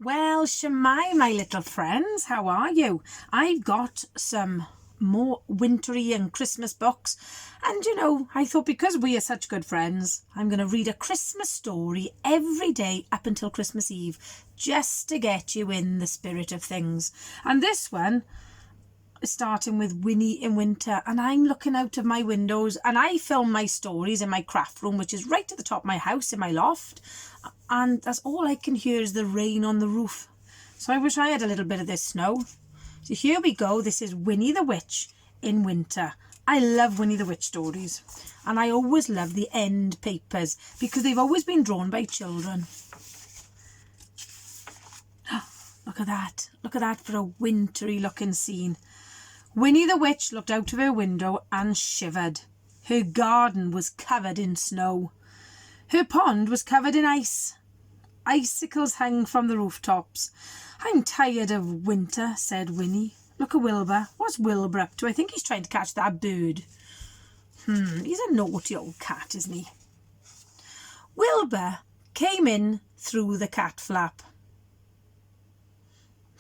Well, Shemai, my little friends, how are you? I've got some more wintry and Christmas books, and I thought because we are such good friends, I'm going to read a Christmas story every day up until Christmas Eve, just to get you in the spirit of things. And this one is starting with Winnie in winter, and I'm looking out of my windows, and I film my stories in my craft room, which is right at the top of my house in my loft, and that's all I can hear is the rain on the roof. So I wish I had a little bit of this snow. So here we go. This is Winnie the Witch in winter. I love Winnie the Witch stories, and I always love the end papers because they've always been drawn by children. Look at that. Look at that for a wintry looking scene. Winnie the Witch looked out of her window and shivered. Her garden was covered in snow. Her pond was covered in ice. Icicles hung from the rooftops. "I'm tired of winter," said Winnie. "Look at Wilbur. What's Wilbur up to? I think he's trying to catch that bird." He's a naughty old cat, isn't he? Wilbur came in through the cat flap.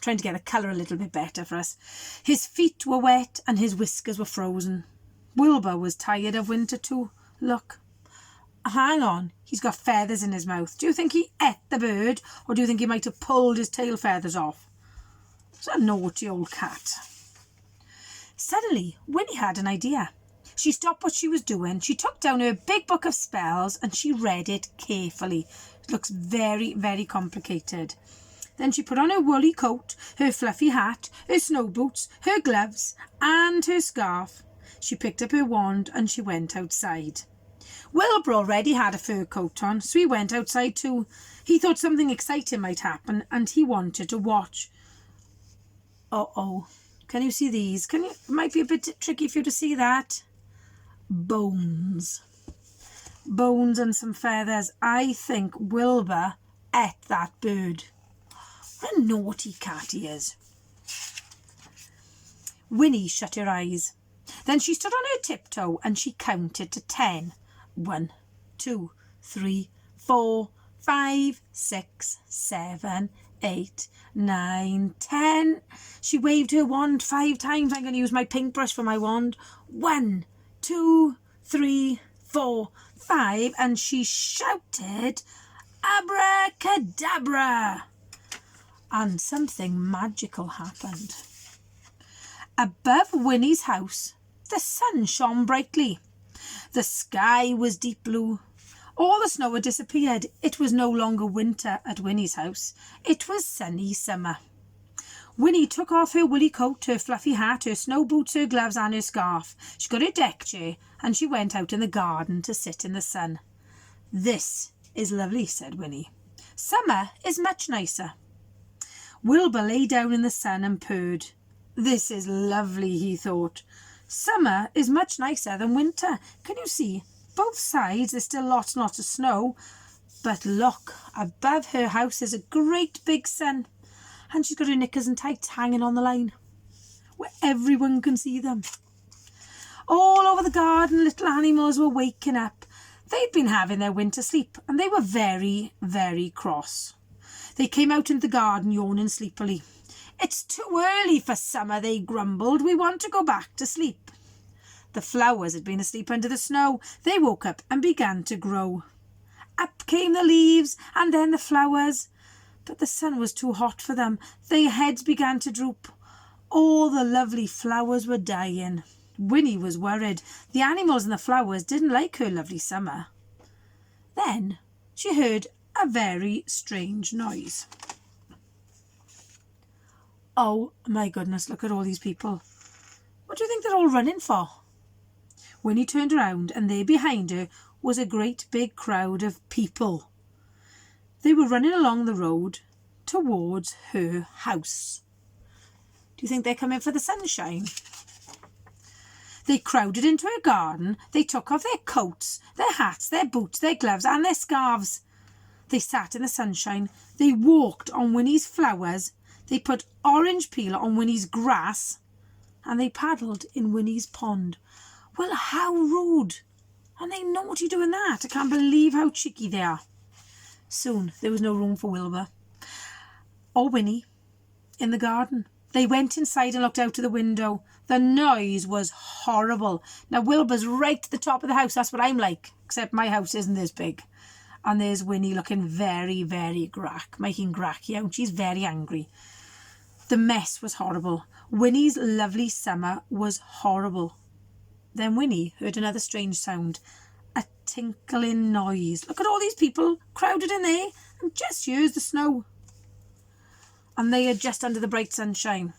Trying to get the colour a little bit better for us. His feet were wet and his whiskers were frozen. Wilbur was tired of winter too. Look. Hang on, he's got feathers in his mouth. Do you think he ate the bird, or do you think he might have pulled his tail feathers off? It's a naughty old cat. Suddenly, Winnie had an idea. She stopped what she was doing. She took down her big book of spells and she read it carefully. It looks very, very complicated. Then she put on her woolly coat, her fluffy hat, her snow boots, her gloves and her scarf. She picked up her wand and she went outside. Wilbur already had a fur coat on, so he went outside too. He thought something exciting might happen and he wanted to watch. Uh-oh. Can you see these? It might be a bit tricky for you to see that. Bones. Bones and some feathers. I think Wilbur ate that bird. What a naughty cat he is. Winnie shut her eyes. Then she stood on her tiptoe and she counted to 10. 1, 2, 3, 4, 5, 6, 7, 8, 9, 10. She waved her wand 5 times. I'm going to use my paintbrush for my wand. 1, 2, 3, 4, 5. And she shouted, "Abracadabra!" And something magical happened. Above Winnie's house, the sun shone brightly. The sky was deep blue. All the snow had disappeared. It was no longer winter at Winnie's house. It was sunny summer. Winnie took off her woolly coat, her fluffy hat, her snow boots, her gloves and her scarf. She got her deck chair and she went out in the garden to sit in the sun. "This is lovely," said Winnie. "Summer is much nicer." Wilbur lay down in the sun and purred. "This is lovely," he thought. "Summer is much nicer than winter. Can you see? Both sides there's still lots and lots of snow. But look, above her house is a great big sun. And she's got her knickers and tights hanging on the line, where everyone can see them." All over the garden, little animals were waking up. They'd been having their winter sleep, and they were very, very cross. They came out into the garden yawning sleepily. "It's too early for summer," they grumbled. "We want to go back to sleep." The flowers had been asleep under the snow. They woke up and began to grow. Up came the leaves and then the flowers. But the sun was too hot for them. Their heads began to droop. All the lovely flowers were dying. Winnie was worried. The animals and the flowers didn't like her lovely summer. Then she heard a very strange noise. Oh my goodness, look at all these people. What do you think they're all running for? Winnie turned around and there behind her was a great big crowd of people. They were running along the road towards her house. Do you think they're coming for the sunshine? They crowded into her garden. They took off their coats, their hats, their boots, their gloves and their scarves. They sat in the sunshine. They walked on Winnie's flowers. They put orange peel on Winnie's grass. And they paddled in Winnie's pond. Well, how rude. And they naughty doing that. I can't believe how cheeky they are. Soon there was no room for Wilbur. or Winnie in the garden. They went inside and looked out of the window. The noise was horrible. Now, Wilbur's right at the top of the house. That's what I'm like, except my house isn't this big. And there's Winnie looking very, very grack, making gracky out. She's very angry. The mess was horrible. Winnie's lovely summer was horrible. Then Winnie heard another strange sound, a tinkling noise. Look at all these people crowded in there, and just here's the snow. And they are just under the bright sunshine.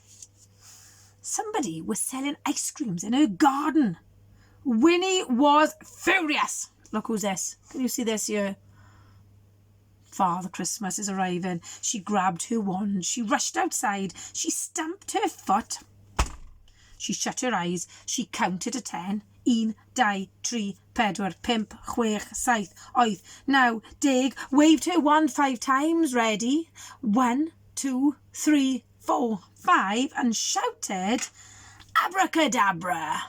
Somebody was selling ice creams in her garden. Winnie was furious. Look who's this. Can you see this here? Father Christmas is arriving. She grabbed her wand. She rushed outside. She stamped her foot. She shut her eyes. She counted to 10. 1, 2, 3, 4, 5, 6, 7, 8, 9, 10. Waved her wand 5 times. Ready? 1, 2, 3, 4, 5, and shouted, "Abracadabra!"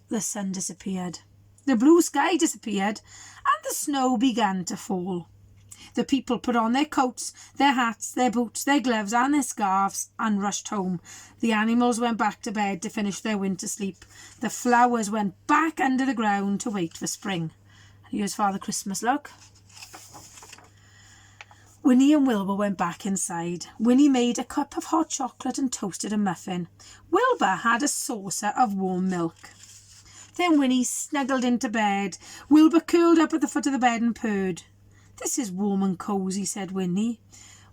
The sun disappeared. The blue sky disappeared, and the snow began to fall. The people put on their coats, their hats, their boots, their gloves, and their scarves, and rushed home. The animals went back to bed to finish their winter sleep. The flowers went back under the ground to wait for spring. Here's Father Christmas, look. Winnie and Wilbur went back inside. Winnie made a cup of hot chocolate and toasted a muffin. Wilbur had a saucer of warm milk. Then Winnie snuggled into bed. Wilbur curled up at the foot of the bed and purred. "This is warm and cosy," said Winnie.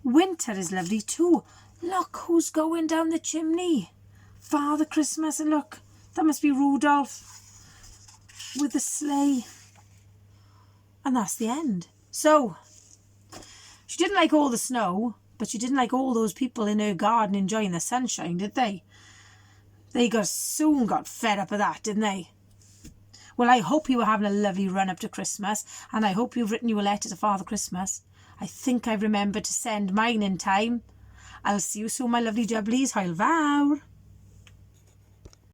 "Winter is lovely too. Look who's going down the chimney. Father Christmas, and look, that must be Rudolph with the sleigh." And that's the end. So, she didn't like all the snow, but she didn't like all those people in her garden enjoying the sunshine, did they? They soon got fed up of that, didn't they? Well, I hope you were having a lovely run up to Christmas, and I hope you've written you a letter to Father Christmas. I think I've remembered to send mine in time. I'll see you soon, my lovely jubblies. Hwyl fawr.